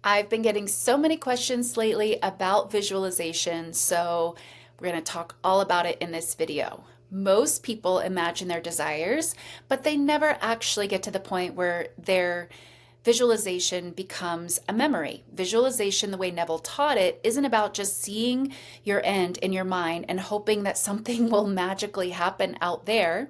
I've been getting so many questions lately about visualization, so we're going to talk all about it in this video. Most people imagine their desires, but they never actually get to the point where their visualization becomes a memory. Visualization, the way Neville taught it, isn't about just seeing your end in your mind and hoping that something will magically happen out there.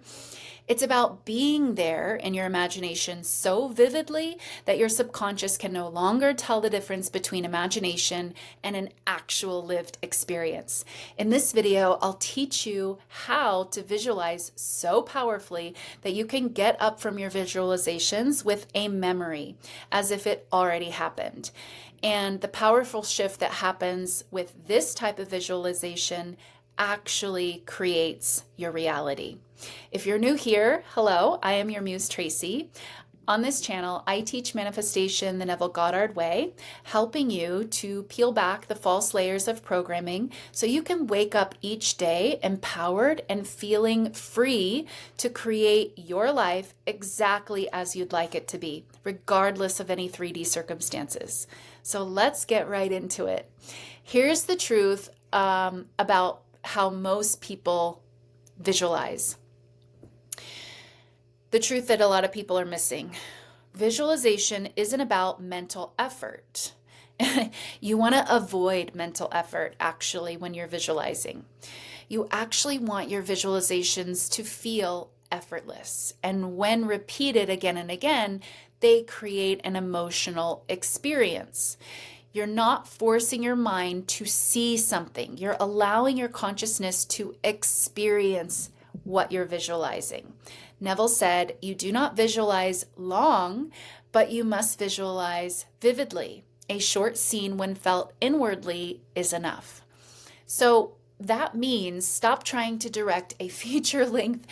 It's about being there in your imagination so vividly that your subconscious can no longer tell the difference between imagination and an actual lived experience. In this video, I'll teach you how to visualize so powerfully that you can get up from your visualizations with a memory, as if it already happened. And the powerful shift that happens with this type of visualization actually creates your reality. If you're new here, hello, I am your Muse Traci. On this channel, I teach manifestation the Neville Goddard way, helping you to peel back the false layers of programming so you can wake up each day empowered and feeling free to create your life exactly as you'd like it to be, regardless of any 3D circumstances. So let's get right into it. Here's the truth about how most people visualize. The truth that a lot of people are missing. Visualization isn't about mental effort. You want to avoid mental effort actually when you're visualizing. You actually want your visualizations to feel effortless. And when repeated again and again, they create an emotional experience. You're not forcing your mind to see something. You're allowing your consciousness to experience what you're visualizing. Neville said, you do not visualize long, but you must visualize vividly. A short scene when felt inwardly is enough. So that means stop trying to direct a feature-length,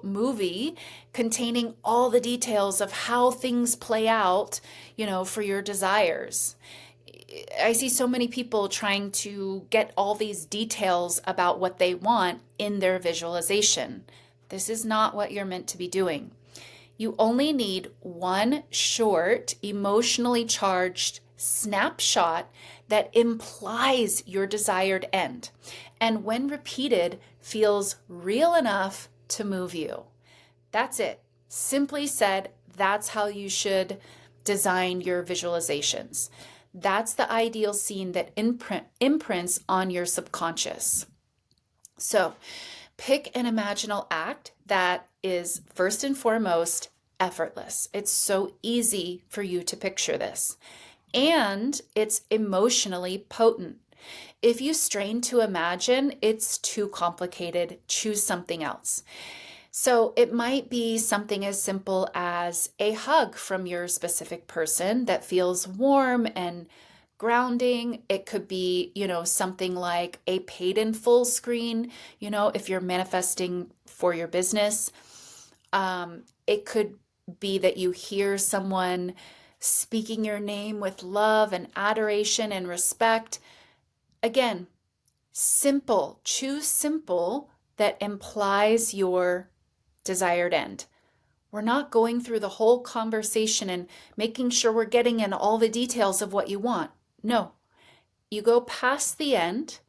movie containing all the details of how things play out, for your desires. I see so many people trying to get all these details about what they want in their visualization. This is not what you're meant to be doing. You only need one short, emotionally charged snapshot that implies your desired end, and when repeated, feels real enough to move you. That's it. Simply said, that's how you should design your visualizations. That's the ideal scene that imprints on your subconscious. So pick an imaginal act that is first and foremost effortless. It's so easy for you to picture this. And it's emotionally potent. If you strain to imagine, it's too complicated. Choose something else. So it might be something as simple as a hug from your specific person that feels warm and grounding. It could be, something like a paid in full screen, if you're manifesting for your business. It could be that you hear someone speaking your name with love and adoration and respect. Again, simple. Choose simple that implies your desired end. We're not going through the whole conversation and making sure we're getting in all the details of what you want. No, you go past the end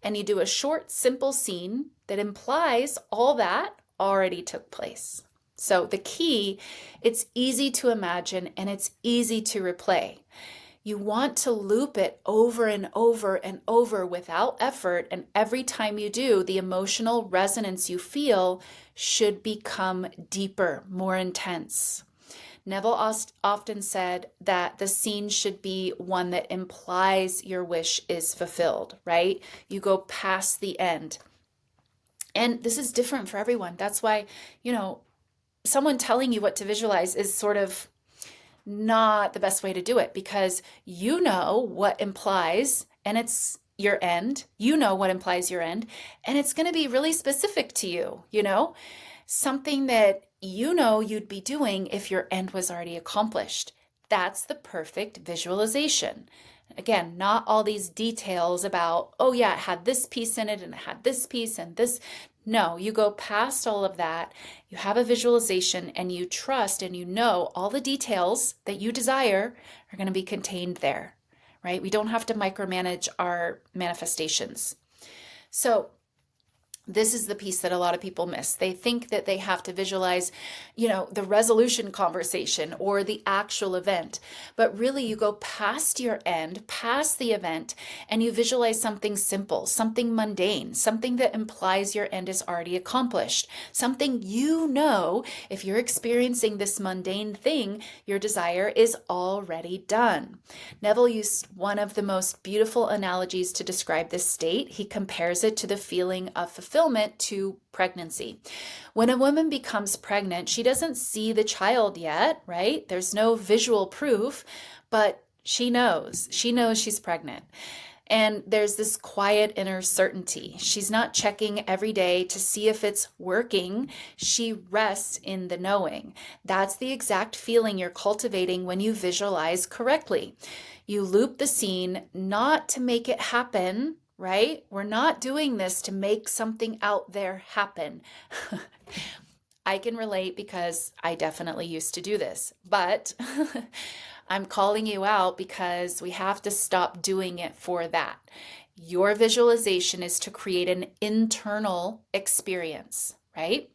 and you do a short, simple scene that implies all that already took place. So the key, it's easy to imagine and it's easy to replay. You want to loop it over and over and over without effort, and every time you do, the emotional resonance you feel should become deeper, more intense. Neville often said that the scene should be one that implies your wish is fulfilled, right? You go past the end. And this is different for everyone. That's why, someone telling you what to visualize is sort of not the best way to do it, because you know what implies, and it's your end. You know what implies your end, and it's going to be really specific to you, something that you'd be doing if your end was already accomplished. That's the perfect visualization. Again, not all these details about, oh yeah, it had this piece in it and it had this piece and this. No, you go past all of that. You have a visualization and you trust and you know all the details that you desire are going to be contained there, right? We don't have to micromanage our manifestations. So, this is the piece that a lot of people miss. They think that they have to visualize, the resolution conversation or the actual event. But really, you go past your end, past the event, and you visualize something simple, something mundane, something that implies your end is already accomplished, something if you're experiencing this mundane thing, your desire is already done. Neville used one of the most beautiful analogies to describe this state. He compares it to the feeling of fulfillment to pregnancy. When a woman becomes pregnant, she doesn't see the child yet, right? There's no visual proof, but she knows she's pregnant. And there's this quiet inner certainty. She's not checking every day to see if it's working. She rests in the knowing. That's the exact feeling you're cultivating when you visualize correctly. You loop the scene not to make it happen, right? We're not doing this to make something out there happen. I can relate because I definitely used to do this, but I'm calling you out because we have to stop doing it for that. Your visualization is to create an internal experience, right?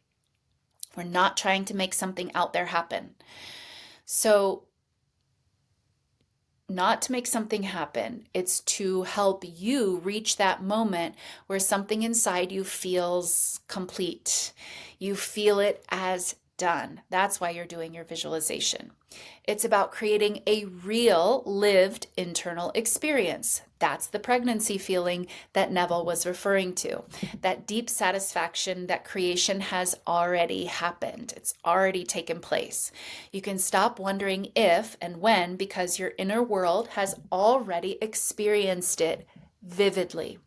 We're not trying to make something out there happen. So, not to make something happen, it's to help you reach that moment where something inside you feels complete. You feel it as done. That's why you're doing your visualization. It's about creating a real lived internal experience. That's the pregnancy feeling that Neville was referring to. That deep satisfaction that creation has already happened. It's already taken place. You can stop wondering if and when because your inner world has already experienced it vividly.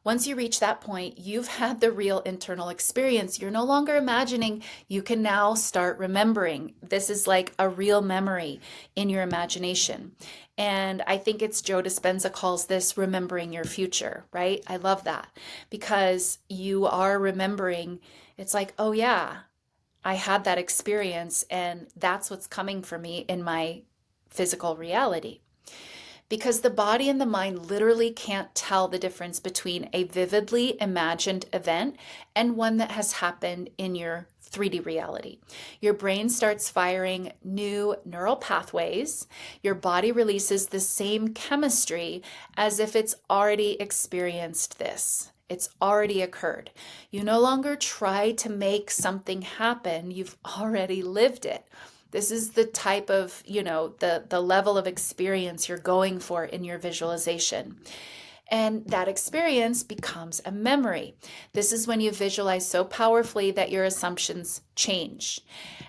Once you reach that point, you've had the real internal experience. You're no longer imagining. You can now start remembering. This is like a real memory in your imagination. And I think it's Joe Dispenza calls this remembering your future, right? I love that because you are remembering. It's like, oh yeah, I had that experience and that's what's coming for me in my physical reality. Because the body and the mind literally can't tell the difference between a vividly imagined event and one that has happened in your 3D reality. Your brain starts firing new neural pathways. Your body releases the same chemistry as if it's already experienced this. It's already occurred. You no longer try to make something happen. You've already lived it. This is the type of, the level of experience you're going for in your visualization. And that experience becomes a memory. This is when you visualize so powerfully that your assumptions change.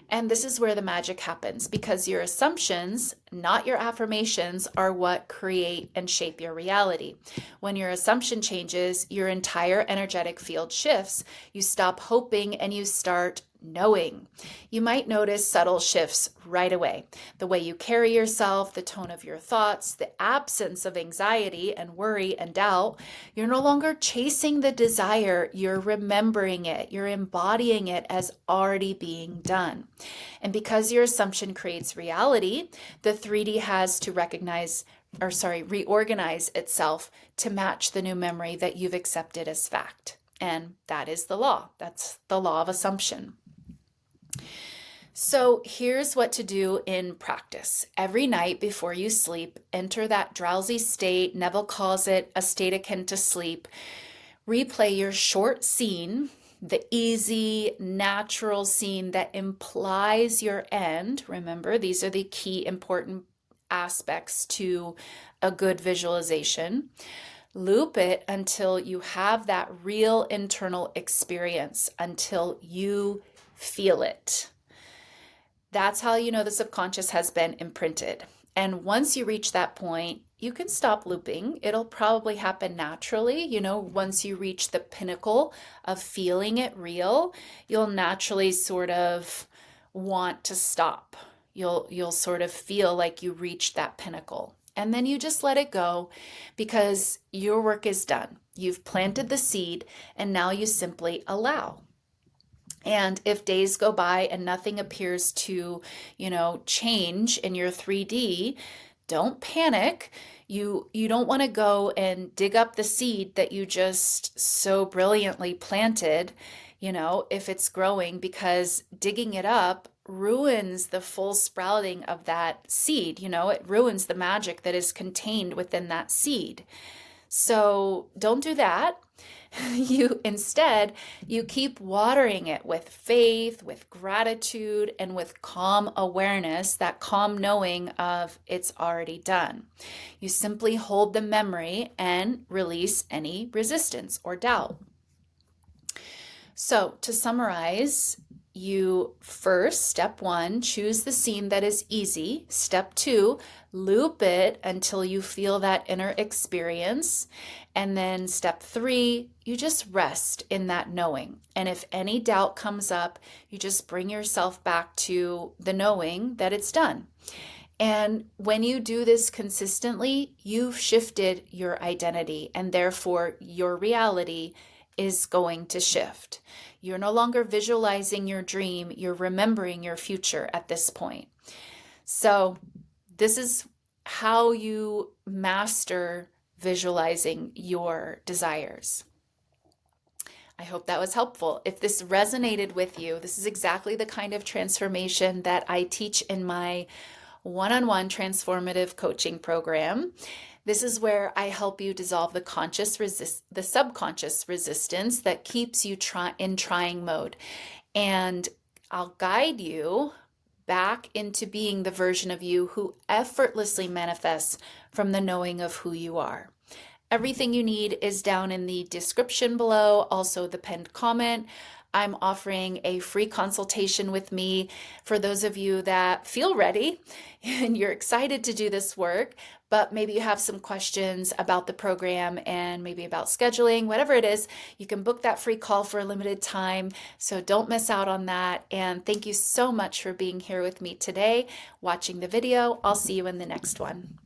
And this is where the magic happens because your assumptions, not your affirmations, are what create and shape your reality. When your assumption changes, your entire energetic field shifts. You stop hoping and you start knowing. You might notice subtle shifts right away. The way you carry yourself, the tone of your thoughts, the absence of anxiety and worry and doubt. You're no longer chasing the desire, you're remembering it. You're embodying it as already being done. And because your assumption creates reality, the 3D has to reorganize itself to match the new memory that you've accepted as fact. And that is the law. That's the law of assumption. So here's what to do in practice. Every night before you sleep, enter that drowsy state. Neville calls it a state akin to sleep. Replay your short scene, the easy, natural scene that implies your end. Remember, these are the key important aspects to a good visualization. Loop it until you have that real internal experience, until you feel it. That's how you know the subconscious has been imprinted. And once you reach that point, you can stop looping. It'll probably happen naturally. Once you reach the pinnacle of feeling it real, you'll naturally sort of want to stop. You'll sort of feel like you reached that pinnacle. And then you just let it go because your work is done. You've planted the seed, and now you simply allow. And if days go by and nothing appears to, change in your 3D, don't panic. You don't want to go and dig up the seed that you just so brilliantly planted, if it's growing, because digging it up ruins the full sprouting of that seed. It ruins the magic that is contained within that seed. So don't do that. You keep watering it with faith, with gratitude, and with calm awareness, that calm knowing of it's already done. You simply hold the memory and release any resistance or doubt. So to summarize, you first, step 1, choose the scene that is easy. Step 2, loop it until you feel that inner experience. And then step 3, you just rest in that knowing. And if any doubt comes up, you just bring yourself back to the knowing that it's done. And when you do this consistently, you've shifted your identity, and therefore your reality is going to shift. You're no longer visualizing your dream, you're remembering your future at this point. So this is how you master visualizing your desires. I hope that was helpful. If this resonated with you, this is exactly the kind of transformation that I teach in my one-on-one transformative coaching program. This is where I help you dissolve the subconscious resistance that keeps you in trying mode. And I'll guide you back into being the version of you who effortlessly manifests from the knowing of who you are. Everything you need is down in the description below, also the pinned comment. I'm offering a free consultation with me for those of you that feel ready and you're excited to do this work, but maybe you have some questions about the program and maybe about scheduling, whatever it is. You can book that free call for a limited time, so don't miss out on that. And thank you so much for being here with me today, watching the video. I'll see you in the next one.